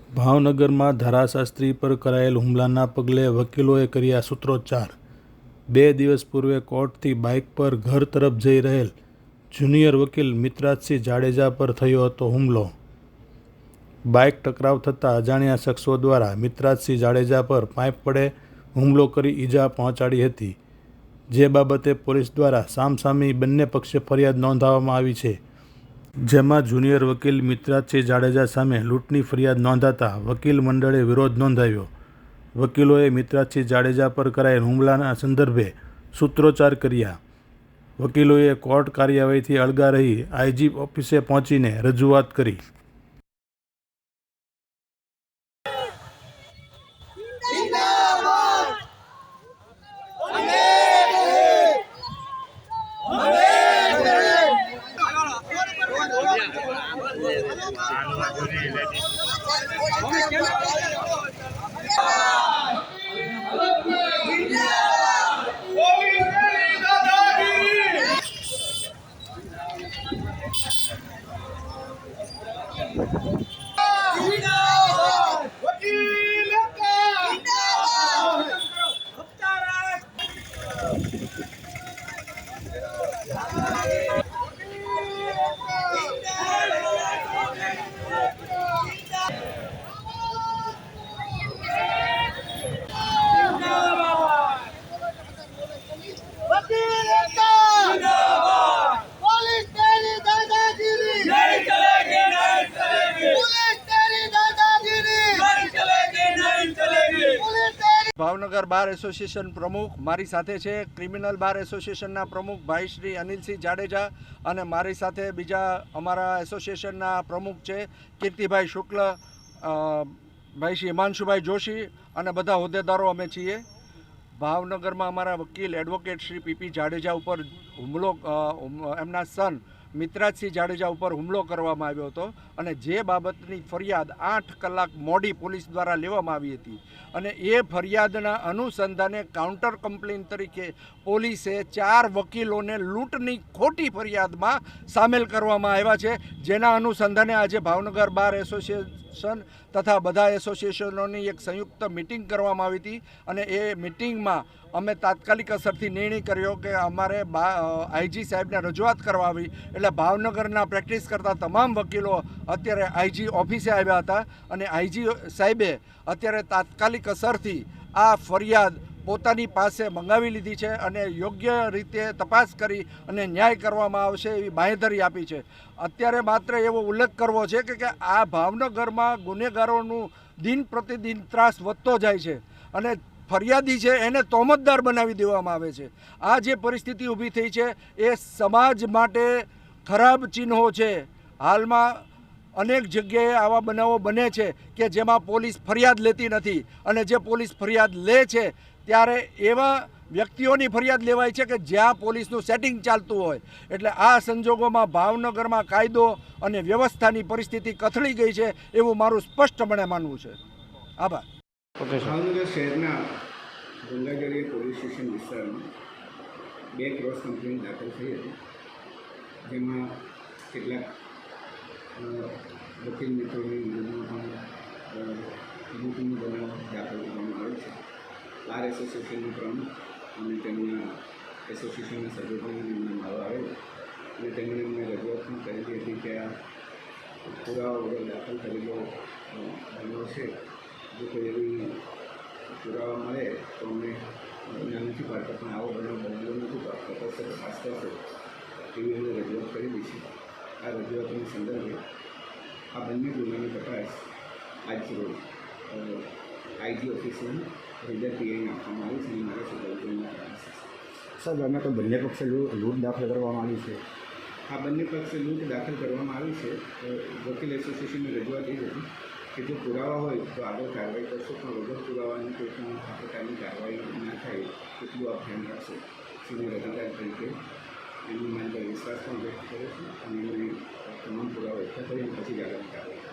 ભાવનગરમાં ધારાશાસ્ત્રી પર કરાયેલ હુમલાના પગલે વકીલોએ કર્યા સૂત્રોચ્ચાર। 2 દિવસ પૂર્વે કોર્ટથી બાઇક પર ઘર તરફ જઈ રહેલ જુનિયર વકીલ મિત્રાજસિંહ જાડેજા પર થયો હતો હુમલો। બાઇક ટકરાવ થતાં અજાણ્યા શખ્સો દ્વારા મિત્રાજસિંહ જાડેજા પર પાઇપ વડે હુમલો કરી ઈજા પહોંચાડી હતી, જે બાબતે પોલીસ દ્વારા સામસામી બંને પક્ષે ફરિયાદ નોંધાવવામાં આવી છે, જેમાં જુનિયર વકીલ મિત્રાજસિંહ જાડેજા સામે લૂંટની ફરિયાદ નોંધાતા વકીલ મંડળે વિરોધ નોંધાવ્યો। વકીલોએ મિત્રાજસિંહ જાડેજા પર કરાયેલ હુમલાના સંદર્ભે સૂત્રોચ્ચાર કર્યા। વકીલોએ કોર્ટ કાર્યવાહીથી અળગા રહી આઈજી ઓફિસે પહોંચીને રજૂઆત કરી। ભાવનગર બાર એસોસિએશન પ્રમુખ મારી સાથે છે, ક્રિમિનલ બાર એસોસિએશનના પ્રમુખ ભાઈ શ્રી અનિલસિંહ જાડેજા અને મારી સાથે બીજા અમારા એસોસિએશનના પ્રમુખ છે કીર્તિભાઈ શુક્લ, ભાઈ શ્રી હિમાંશુભાઈ જોશી અને બધા હોદ્દેદારો અમે છીએ। ભાવનગરમાં અમારા વકીલ એડવોકેટ શ્રી પીપી જાડેજા ઉપર હુમલો, એમના સન મિત્રાજસિંહ જાડેજા ઉપર હુમલો કરવામાં આવ્યો હતો અને જે બાબતની ફરિયાદ 8 કલાક મોડી પોલીસ દ્વારા લેવામાં આવી હતી અને એ ફરિયાદના અનુસંધાને કાઉન્ટર કમ્પ્લેન તરીકે પોલીસે 4 વકીલોને લૂંટની ખોટી ફરિયાદમાં સામેલ કરવામાં આવ્યા છે, જેના અનુસંધાને આજે ભાવનગર બાર એસોસિએશન તથા બધા એસોસિએશનોની એક સંયુક્ત મિટિંગ કરવામાં આવી હતી અને એ મિટિંગમાં અમે તાત્કાલિક અસરથી નિર્ણય કર્યો કે અમારે આઈજી સાહેબને રજૂઆત કરવા આવી, એટલે ભાવનગરના પ્રેક્ટિસ કરતા તમામ વકીલો અત્યારે આઈજી ઓફિસે આવ્યા હતા અને આઈજી સાહેબે અત્યારે તાત્કાલિક અસરથી આ ફરિયાદ પોતાની પાસે મંગાવી લીધી છે અને યોગ્ય રીતે તપાસ કરી અને ન્યાય કરવામાં આવશે એવી બાંહેધરી આપી છે। અત્યારે માત્ર એવો ઉલ્લેખ કરવો છે કે આ ભાવનગરમાં ગુનેગારોનું દિન પ્રતિદિન ત્રાસ વધતો જાય છે અને ફરિયાદી છે એને તોહમતદાર બનાવી દેવામાં આવે છે। આ જે પરિસ્થિતિ ઊભી થઈ છે એ સમાજ માટે ખરાબ ચિહ્નો છે। હાલમાં અનેક જગ્યાએ આવા બનાવો બને છે કે જેમાં પોલીસ ફરિયાદ લેતી નથી અને જે પોલીસ ફરિયાદ લે છે ત્યારે એવા વ્યક્તિઓની ફરિયાદ લેવાય છે કે જ્યાં પોલીસનું સેટિંગ ચાલતું હોય। એટલે આ સંજોગોમાં ભાવનગરમાં કાયદો અને વ્યવસ્થાની પરિસ્થિતિ કથળી ગઈ છે એવું મારું સ્પષ્ટપણે માનવું છે। આભાર। ભાવનગર શહેરના ગંગાજળી પોલીસ સ્ટેશન વિસ્તારમાં 2 ક્રોસ કમ્પ્લેન દાખલ થઈ હતી, જેમાં કેટલાક વકીલ મિત્રોની વિરુદ્ધમાં લૂંટનો બનાવ દાખલ કરવામાં આવ્યો છે। બાર એસોસિએશનના પ્રમુખ અને તેમના એસોસિએશનના સભ્યોને મળવા આવેલા અને તેમણે અમને રજૂઆત પણ કરેલી હતી કે આ પુરાવા વગર દાખલ કરેલો બનાવ છે, જો કોઈ એવી પુરાવા મળે તો અમને ના નથી પાડતા, પણ આવો બનાવ બનેલો નથી પાડતા, તપાસ કરશે એવી અમે રજૂઆત કરેલી છે। આ રજૂઆતના સંદર્ભે આ બંને ગુનાની તપાસ આજ રોજ આઈજી ઓફિસમાં હૃદય પીઆઈને આપવામાં આવી છે અને મારા સુપરવિઝનમાં તપાસ છે। સાહેબ, અમે તો બંને પક્ષે લૂંટ દાખલ કરવામાં આવી છે। આ બંને પક્ષે લૂંટ દાખલ કરવામાં આવી છે। વકીલ એસોસિએશનની રજૂઆત એ હતી કે જો પુરાવા હોય તો આગળ કાર્યવાહી કરશો, પણ વગર પુરાવાની કોઈ પણ આ પ્રકારની કાર્યવાહી ના થાય એટલું આપ ધ્યાન રાખશો। સિનિયર અધિકારી તરીકે એમની મારી પર વિશ્વાસ પણ વ્યક્ત કર્યો છે અને એમને તમામ પુરાવા એકઠા કરીને પછી જ આગળની કાર્યવાહી